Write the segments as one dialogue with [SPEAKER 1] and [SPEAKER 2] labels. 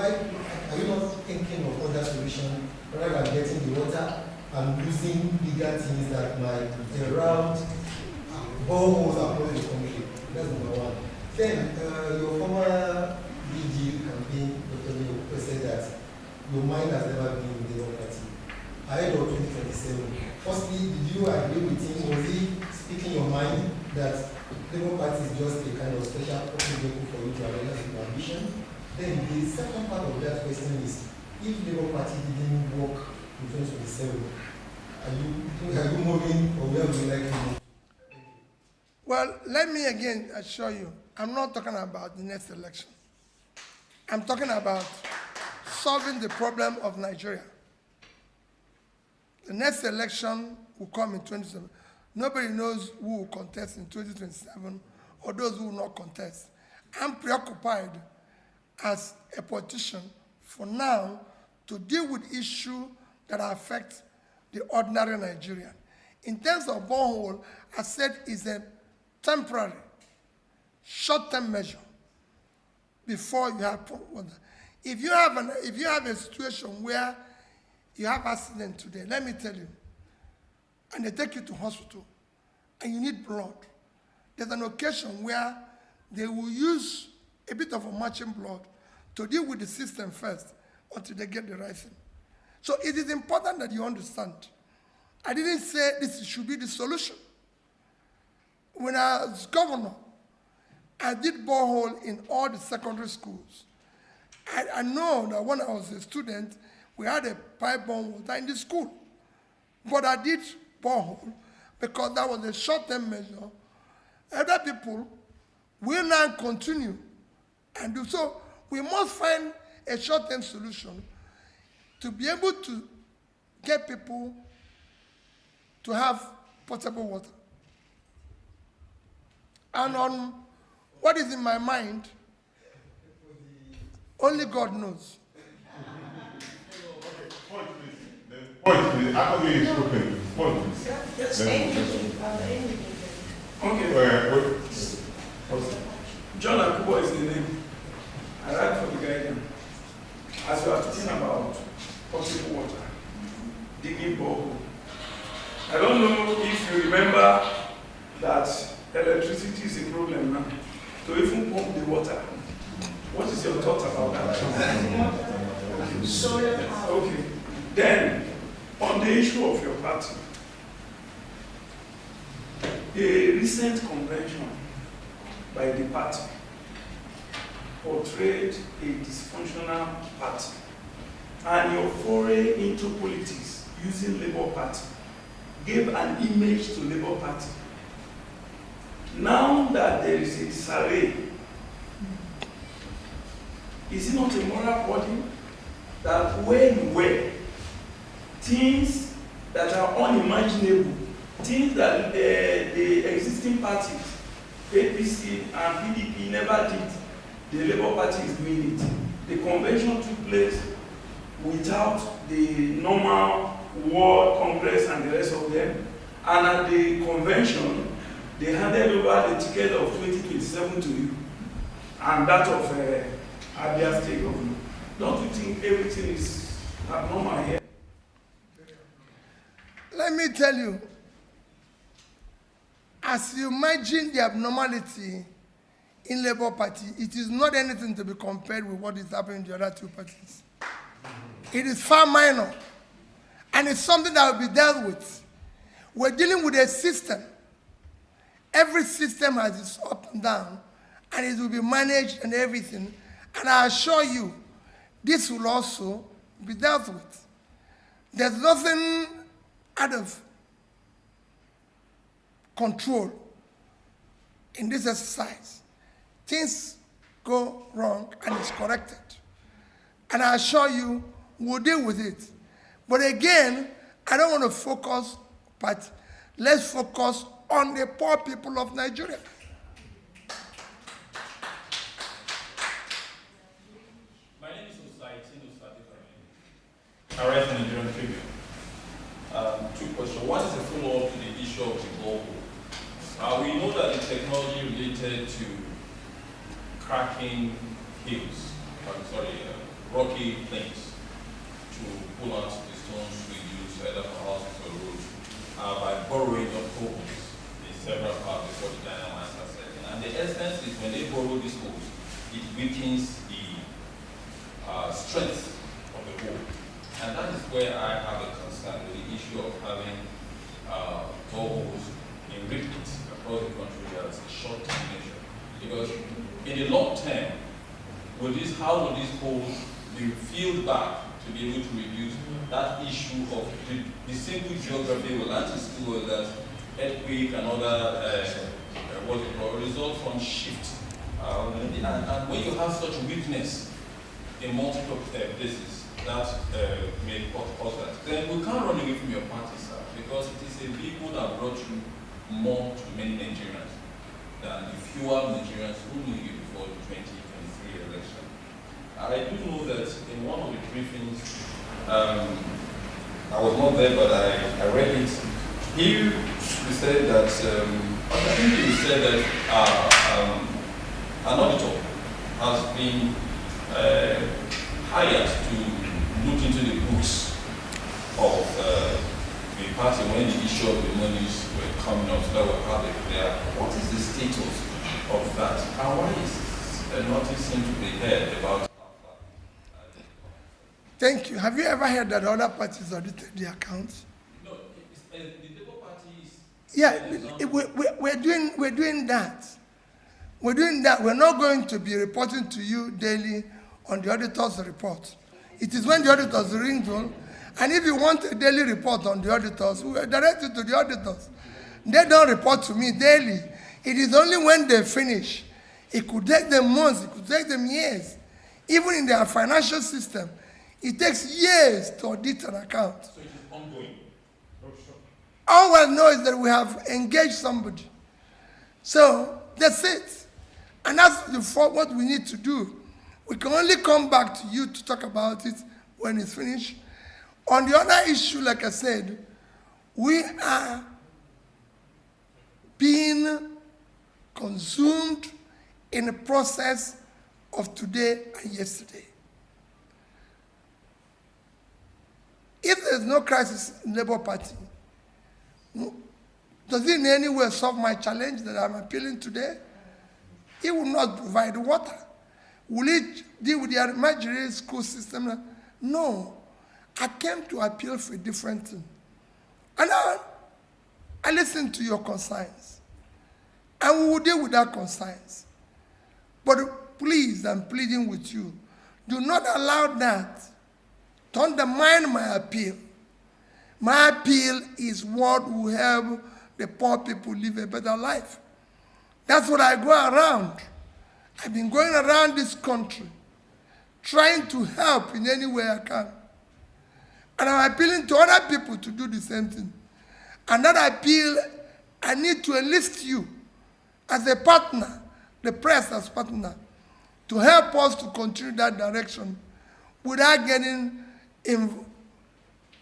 [SPEAKER 1] why are you not thinking of other solutions rather than getting the water and using bigger things that might around boreholes across the country? That's number one. Then your former DG campaign, Dr. Leo, said that your mind has never been in the Labour Party. Ahead of 2027, firstly, did you agree with him? Was he speaking your mind that Labour Party is just a kind of special vehicle for you to realize your ambition? Then the second part of that question is, if Labour Party didn't work in 2027, are you moving or where would you like to move?
[SPEAKER 2] Well, let me again assure you, I'm not talking about the next election. I'm talking about solving the problem of Nigeria. The next election will come in 2027. Nobody knows who will contest in 2027 or those who will not contest. I'm preoccupied as a politician for now to deal with issues that affect the ordinary Nigerian. In terms of borehole, I said it's a temporary, short-term measure before you have water. If you have a situation where you have accident today, let me tell you, and they take you to hospital, and you need blood, there's an occasion where they will use a bit of a matching blood to deal with the system first until they get the right thing. So it is important that you understand. I didn't say this should be the solution. When I was governor, I did borehole in all the secondary schools. I know that when I was a student, we had a pipe-borne water in the school. But I did borehole because that was a short-term measure. Other people will now continue and do so. We must find a short-term solution to be able to get people to have potable water. And on what is in my mind, only God knows.
[SPEAKER 3] Point, please. After you spoken, point, please.
[SPEAKER 4] Just
[SPEAKER 3] Okay.
[SPEAKER 4] John Akubo is the name. I write for the Guardian. As we are talking about potable water, digging borehole. I don't know if you remember that electricity is a problem now. To even pump the water. What is your thought about that?
[SPEAKER 5] Solar power.
[SPEAKER 4] Okay. Then, on the issue of your party, a recent convention by the party portrayed a dysfunctional party, and your foray into politics using Labour Party gave an image to Labour Party. Now that there is a disarray, is it not a moral burden that where you were, things that are unimaginable, things that the existing parties, APC and PDP, never did, the Labour Party is doing it. The convention took place without the normal World Congress and the rest of them, and at the convention, they handed over the ticket of 2027 to you, and that of Abia State Governor. Don't you think everything is abnormal here?
[SPEAKER 2] Let me tell you, as you imagine the abnormality in Labour Party, it is not anything to be compared with what is happening in the other two parties. It is far minor, and it's something that will be dealt with. We're dealing with a system. Every system has its up and down, and it will be managed and everything. And I assure you, this will also be dealt with. There's nothing out of control in this exercise. Things go wrong and it's corrected. And I assure you, we'll deal with it. But again, I don't want to focus, but let's focus on the poor people of Nigeria.
[SPEAKER 6] My name is I write for Nigerian Tribune. Two questions. One is a follow-up to the issue of the borehole. We know that the technology related to cracking hills, rocky plains to pull out the stones we use either for houses or roads by borrowing of holes in several parts before the dynamites are set in. And the essence is when they borrow these holes, it weakens the strength of the hole. And that is where I have a concern with the issue of having boreholes in repeat across the country as a short-term measure. Because in the long term, how will these holes be filled back to be able to reduce that issue of the simple geography we learned in school that earthquake and other result from shift. And when you have such weakness in multiple places, that may cause that. Then we can't run away from your party, sir, because it is a vehicle that brought you more to many Nigerians than the fewer Nigerians who knew you before the 2023 election. I do know that in one of the briefings, I was not there, but I read it. He said that, I think he said that an auditor has been hired to look into the books of the party when the issue of the monies were coming up, so that we have it there. What is the status of that? And why is nothing seems to be heard about?
[SPEAKER 2] Thank you. Have you ever heard that other parties audited their accounts?
[SPEAKER 6] No, the Labour Party is...
[SPEAKER 2] Yeah, we're doing that. We're doing that. We're not going to be reporting to you daily on the auditor's report. It is when the auditors ring on, and if you want a daily report on the auditors, we will direct it to the auditors. They don't report to me daily. It is only when they finish. It could take them months, it could take them years. Even in their financial system, it takes years to audit an account.
[SPEAKER 6] So it is ongoing.
[SPEAKER 2] All I know is that we have engaged somebody. So that's it. And that's what we need to do. We can only come back to you to talk about it when it's finished. On the other issue, like I said, we are being consumed in the process of today and yesterday. If there's no crisis in the Labour Party, does it in any way solve my challenge that I'm appealing today? It will not provide water. Will it deal with the Nigerian school system? No. I came to appeal for a different thing. And I listened to your concerns. And we will deal with that concerns. But please, I'm pleading with you, do not allow that to undermine my appeal. My appeal is what will help the poor people live a better life. That's what I go around. I've been going around this country trying to help in any way I can. And I'm appealing to other people to do the same thing. And that appeal, I need to enlist you as a partner, the press as partner, to help us to continue that direction without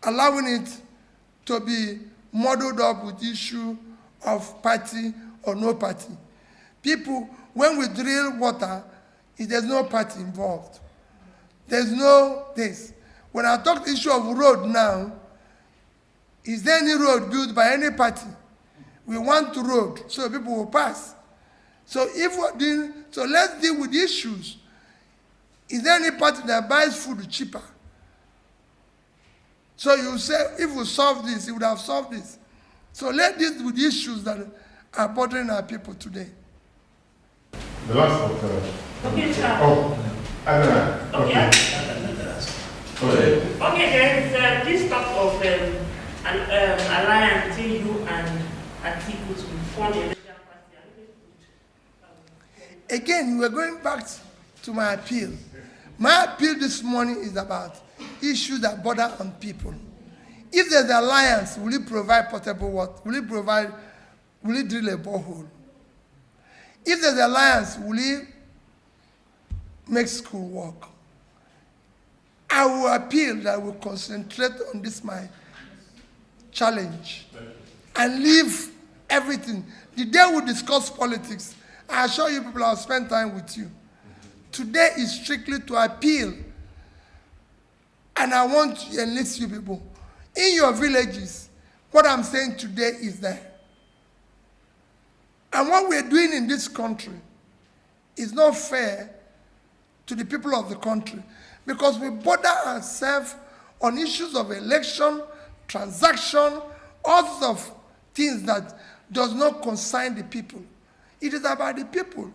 [SPEAKER 2] allowing it to be muddled up with the issue of party or no party. People, when we drill water, there's no party involved. There's no this. When I talk the issue of road now, is there any road built by any party? We want to road so people will pass. So let's deal with the issues. Is there any party that buys food cheaper? So you say, if we solve this, it would have solved this. So let's deal with the issues that are bothering our people today.
[SPEAKER 3] The last one.
[SPEAKER 5] Okay, sir.
[SPEAKER 3] Oh,
[SPEAKER 5] Okay.
[SPEAKER 3] Okay.
[SPEAKER 5] Okay, there is this talk of an alliance between you and Atiku to form a major party.
[SPEAKER 2] Again, we're going back to my appeal. My appeal this morning is about issues that bother on people. If there's an alliance, will it provide potable water? Will it drill a borehole? If there's an alliance, will it make school work? I will appeal that we concentrate on this my challenge and leave everything. The day we discuss politics, I assure you people I'll spend time with you. Today is strictly to appeal And I want to enlist you people. In your villages, what I'm saying today is that. And what we're doing in this country is not fair to the people of the country because we bother ourselves on issues of election, transaction, all sorts of things that does not concern the people. It is about the people.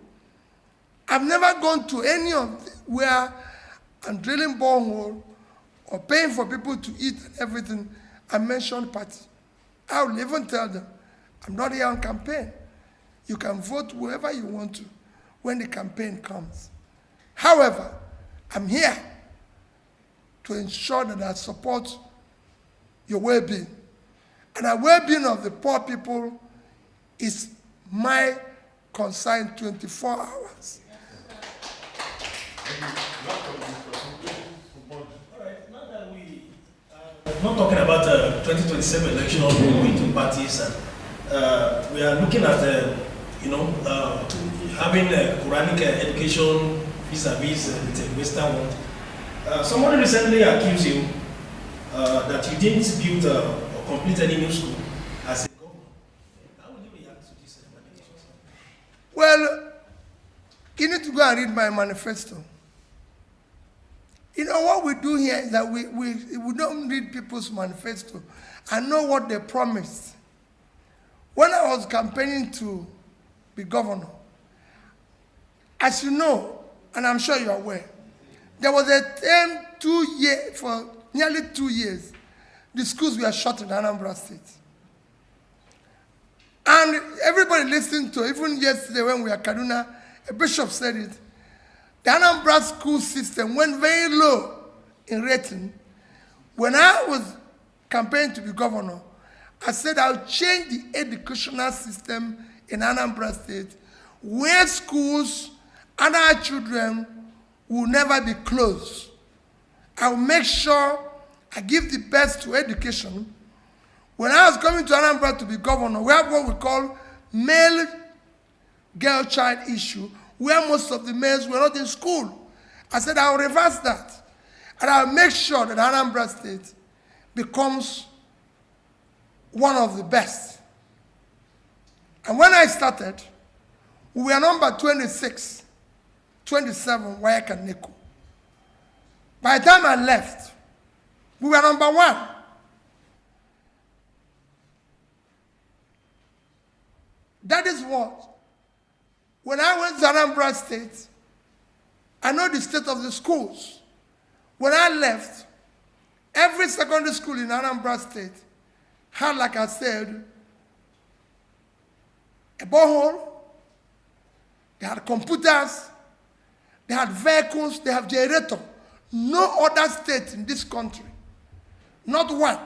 [SPEAKER 2] I've never gone to any of where I'm drilling borehole or paying for people to eat and everything and mention party. I will even tell them, I'm not here on campaign. You can vote whoever you want to when the campaign comes. However, I'm here to ensure that I support your well-being. And the well-being of the poor people is my concern 24 hours.
[SPEAKER 7] Not talking about 2027 election between parties, and we are looking at having Quranic education vis-a-vis the Western world. Someone recently accused you that you didn't build or complete any new school as a governor. How would you react to this allegations?
[SPEAKER 2] Well, you need to go and read my manifesto. You know, what we do here is that we don't read people's manifesto and know what they promised. When I was campaigning to be governor, as you know, and I'm sure you're aware, there was a term for nearly 2 years, the schools were shut in Anambra State. And everybody listened to, even yesterday when we were at Kaduna, a bishop said it, the Anambra school system went very low in rating. When I was campaigning to be governor, I said I'll change the educational system in Anambra State where schools and our children will never be closed. I'll make sure I give the best to education. When I was coming to Anambra to be governor, we have what we call male-girl-child issue, where most of the males were not in school. I said I'll reverse that. And I'll make sure that Anambra State becomes one of the best. And when I started, we were number 26, 27, Wayaka and Neko. By the time I left, we were number 1. That is what. When I went to Anambra State, I know the state of the schools. When I left, every secondary school in Anambra State had, like I said, a borehole, they had computers, they had vehicles, they have generator. No other state in this country, not one,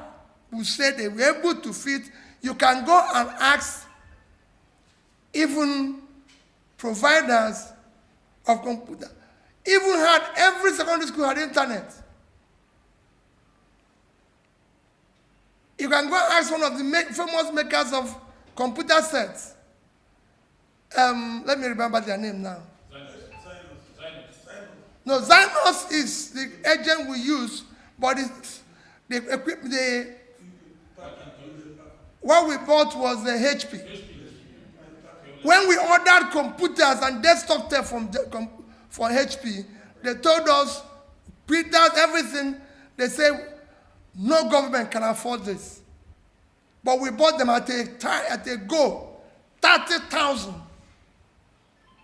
[SPEAKER 2] will say they were able to fit. You can go and ask even providers of computer. Even had, every secondary school had internet. You can go and ask one of the famous makers of computer sets. Let me remember their name now. No, Zynos is the agent we use, but it's what we bought was the HP. When we ordered computers and desktop tech for HP, they told us, printers, everything. They say, no government can afford this. But we bought them at a go, 30,000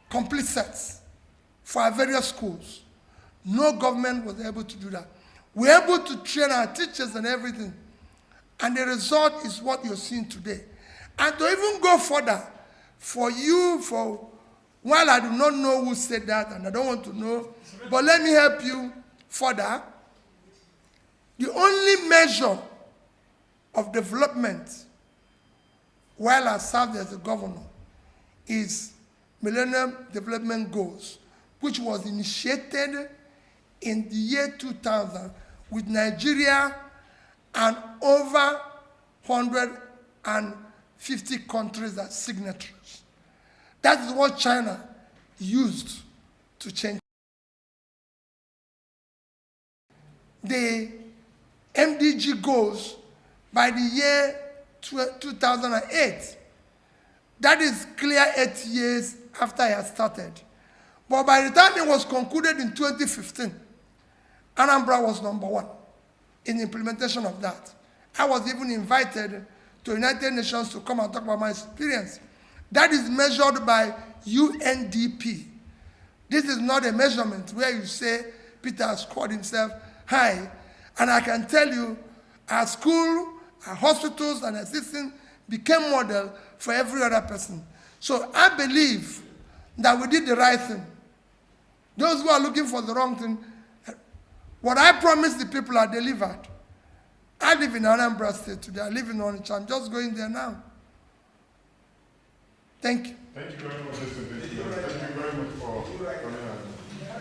[SPEAKER 2] complete sets for our various schools. No government was able to do that. We were able to train our teachers and everything. And the result is what you're seeing today. And to even go further, while I do not know who said that, and I don't want to know, but let me help you further. The only measure of development while I served as a governor is Millennium Development Goals, which was initiated in the year 2000 with Nigeria and over 150 countries as signatories. That is what China used to change. The MDG goals by the year 2008. That is clear 8 years after I had started. But by the time it was concluded in 2015, Anambra was #1 in implementation of that. I was even invited to United Nations to come and talk about my experience. That is measured by UNDP. This is not a measurement where you say Peter scored himself high. And I can tell you, our school, our hospitals, and assistants became model for every other person. So I believe that we did the right thing. Those who are looking for the wrong thing, what I promised the people are delivered. I live in Anambra State today. I live in Onitsha. I'm just going there now. Thank you.
[SPEAKER 3] Thank you very much, Mr. Thank you very much for coming out.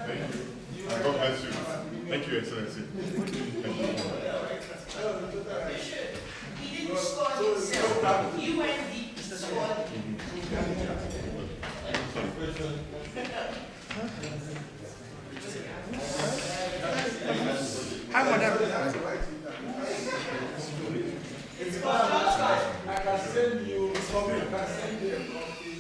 [SPEAKER 3] Thank you. And God bless you. Thank you, Excellency. Thank you.
[SPEAKER 5] He didn't score himself. UNDP scored him.
[SPEAKER 2] Hi, madam.
[SPEAKER 4] I can send you something. I can send you a copy.